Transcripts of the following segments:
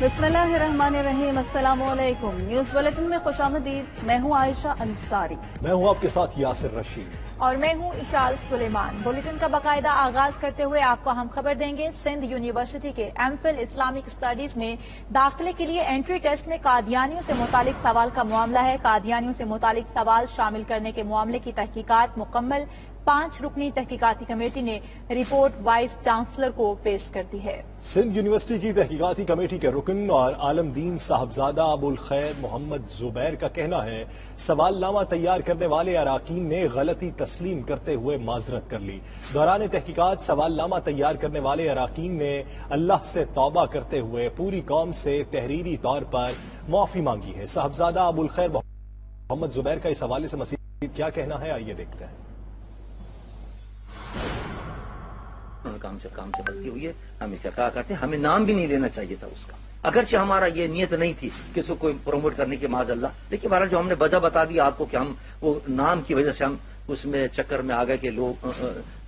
बिस्मिल्लाहिर्रहमानिर्रहीम। अस्सलाम वालेकुम। न्यूज बुलेटिन में खुशामदीद। मैं हूँ आयशा अंसारी। मैं हूँ आपके साथ यासिर रशीद और मैं हूँ इशाल सुलेमान। बुलेटिन का बाकायदा आगाज करते हुए आपको हम खबर देंगे सिंध यूनिवर्सिटी के एमफिल इस्लामिक स्टडीज में दाखिले के लिए एंट्री टेस्ट में कादियानियों से मुतालिक सवाल का मामला है। कादियानियों से मुतालिक सवाल शामिल करने के मामले की तहकीकात मुकम्मल 5 रुकनी तहकीकाती कमेटी ने रिपोर्ट वाइस चांसलर को पेश कर दी है। सिंध यूनिवर्सिटी की तहकीकाती कमेटी के रुकन और आलमदीन साहबजादा अबुल खैर मोहम्मद जुबैर का कहना है सवालनामा तैयार करने वाले अराकीन ने गलती तस्लीम करते हुए माजरत कर ली। दौरान तहकीकात सवालनामा तैयार करने वाले अराकीन ने अल्लाह से तौबा करते हुए पूरी कौम से तहरीरी तौर पर माफी मांगी है। साहबजादा अबुल खैर मोहम्मद जुबैर का इस हवाले से मज़ीद क्या कहना है, आइए देखते हैं। काम से गलती हुई है, हमें क्या करते हैं, हमें नाम भी नहीं लेना चाहिए था उसका, अगरचे हमारा ये नियत नहीं थी कि इसको कोई प्रमोट करने की माज़अल्लाह, लेकिन बहरहाल जो हमने वजह बता दी आपको कि हम वो नाम की वजह से हम उसमें चक्कर में आ गए कि लोग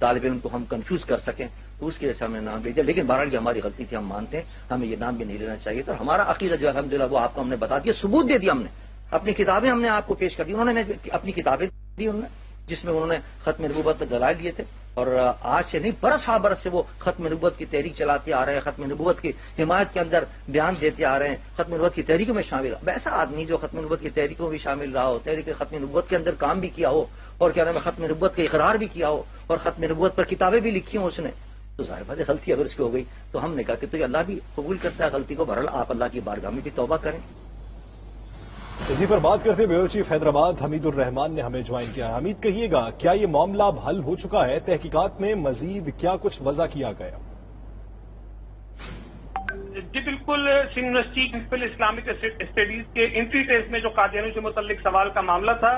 तालिब इल्म को हम कंफ्यूज कर सकें, तो उसकी वजह से हमने नाम ले दिया। लेकिन बहरहाल ये हमारी गलती थी, हम मानते हैं, हमें ये नाम भी नहीं लेना चाहिए था। हमारा अकीदा जो अल्हम्दुलिल्लाह वो आपको हमने बता दिया, सबूत दे दिया, हमने अपनी किताबें हमने आपको पेश कर दी, उन्होंने अपनी किताबें दी उन्होंने, जिसमें उन्होंने खत्म नबूवत पर दलाइल दिए थे। और आज से नहीं, बरस हा बरस से वो खत्म नबूवत की तहरीक चलाते आ रहे हैं, खत्म नबूवत की हिमायत के अंदर बयान देते आ रहे हैं, खत्म नबूवत की तहरीकों में शामिल। वैसा आदमी जो खत्म नबूवत की तहरीकों में भी शामिल रहा हो, तहरीक खत्म नबूवत के अंदर काम भी किया हो, और क्या नाम है, खत्म नबूवत का इकरार भी किया हो, और खत्म नबूवत पर किताबें भी लिखी हो उसने, तो जाहिर बात है गलती अगर उसकी हो गई तो हमने कहा कि तो अल्लाह भी कबूल करता है गलती को। बहरहाल आप अल्लाह की बारगाह में भी तौबा करें। इसी पर बात करते ब्यूरो चीफ हैदराबाद हमीदुर रहमान ने हमें ज्वाइन किया। हमीद, कहिएगा क्या ये मामला अब हल हो चुका है? तहकीकात में मजीद क्या कुछ वजह किया गया? जी बिल्कुल, सिंध यूनिवर्सिटी इस्लामिक स्टडीज के एंट्री टेस्ट में जो कादियानियों से मुतल्लिक सवाल का मामला था,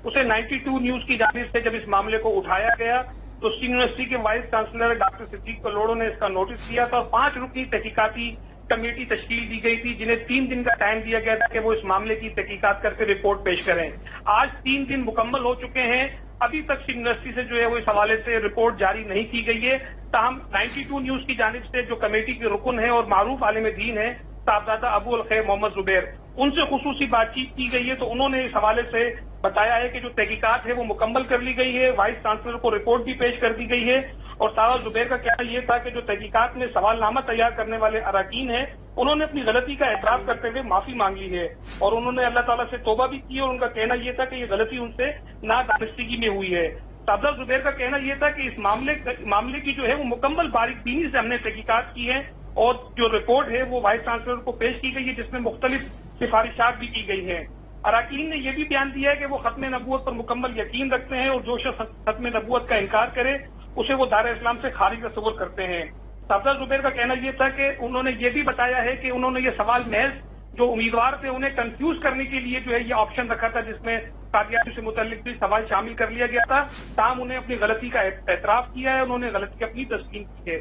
उसे 92 न्यूज की जानिब से जब इस मामले को उठाया गया तो सिंध यूनिवर्सिटी के वाइस चांसलर डॉक्टर सिद्दीक कलोड़ो ने इसका नोटिस लिया था और 5 रुकनी तहकीकाती कमेटी तश्कील दी गई थी, जिन्हें 3 दिन का टाइम दिया गया था कि वो इस मामले की तहकीकात करके रिपोर्ट पेश करें। आज 3 दिन मुकम्मल हो चुके हैं, अभी तक यूनिवर्सिटी से जो है वो इस हवाले से रिपोर्ट जारी नहीं की गई है। ताहम 92 न्यूज की जानिब से जो कमेटी के रुकन है और मारूफ आलिम दीन है साहबजादा अबुल खैर मोहम्मद जुबैर, उनसे खुसूसी बातचीत की गई है, तो उन्होंने इस हवाले से बताया है कि जो तहकीकात है वो मुकम्मल कर ली गई है, वाइस चांसलर को रिपोर्ट भी पेश कर दी गई है। और सारा जुबैर का कहना यह था कि जो तहकीकात में सवालनामा तैयार करने वाले अराकीन हैं, उन्होंने अपनी गलती का एतराफ करते हुए माफी मांग ली है और उन्होंने अल्लाह ताला से तौबा भी की और उनका कहना यह था कि ये गलती उनसे नादानिस्तगी में हुई है। साहबजादा जुबैर का कहना यह था कि इस मामले की जो है वो मुकम्मल बारीकबीनी से हमने तहकीकात की है और जो रिपोर्ट है वो वाइस चांसलर को पेश की गई है, जिसमें मुख्तलिफ सिफारिशात भी की गई है। अराकीन ने यह भी बयान दिया है कि वो खत्म नबूवत पर मुकम्मल यकीन रखते हैं और जो शख्स खत्म नबूवत का इनकार करे उसे वो दार इस्लाम से खारिज तस्वुर करते हैं। साहबजादा जुबैर का कहना यह था कि उन्होंने ये भी बताया है कि उन्होंने ये सवाल महज जो उम्मीदवार थे उन्हें कंफ्यूज करने के लिए जो है ये ऑप्शन रखा था, जिसमें कादियानियों से मुतल्लिक भी सवाल शामिल कर लिया गया था। ताहम उन्हें अपनी गलती का एतराफ किया है, उन्होंने गलती अपनी तस्लीम की है।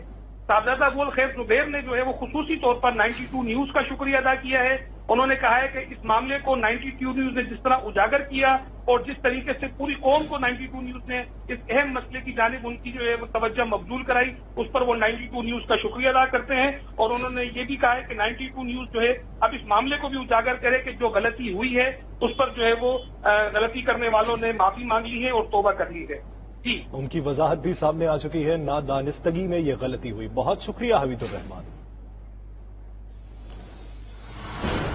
साहबजादा अबुल खैर जुबैर ने जो है वो खुसूसी तौर पर 92 न्यूज का शुक्रिया अदा किया है। उन्होंने कहा है कि इस मामले को 92 न्यूज ने जिस तरह उजागर किया और जिस तरीके से पूरी कौम को 92 न्यूज ने इस अहम मसले की जानिब उनकी जो है वो तवज्जो मबजूल कराई, उस पर वो 92 न्यूज का शुक्रिया अदा करते हैं। और उन्होंने ये भी कहा है कि 92 न्यूज जो है अब इस मामले को भी उजागर करे कि जो गलती हुई है उस पर जो है वो गलती करने वालों ने माफी मांग ली है और तौबा कर ली है। जी, उनकी वजाहत भी सामने आ चुकी है, नादानिस्तगी में ये गलती हुई। बहुत शुक्रिया हमीदुर रहमान।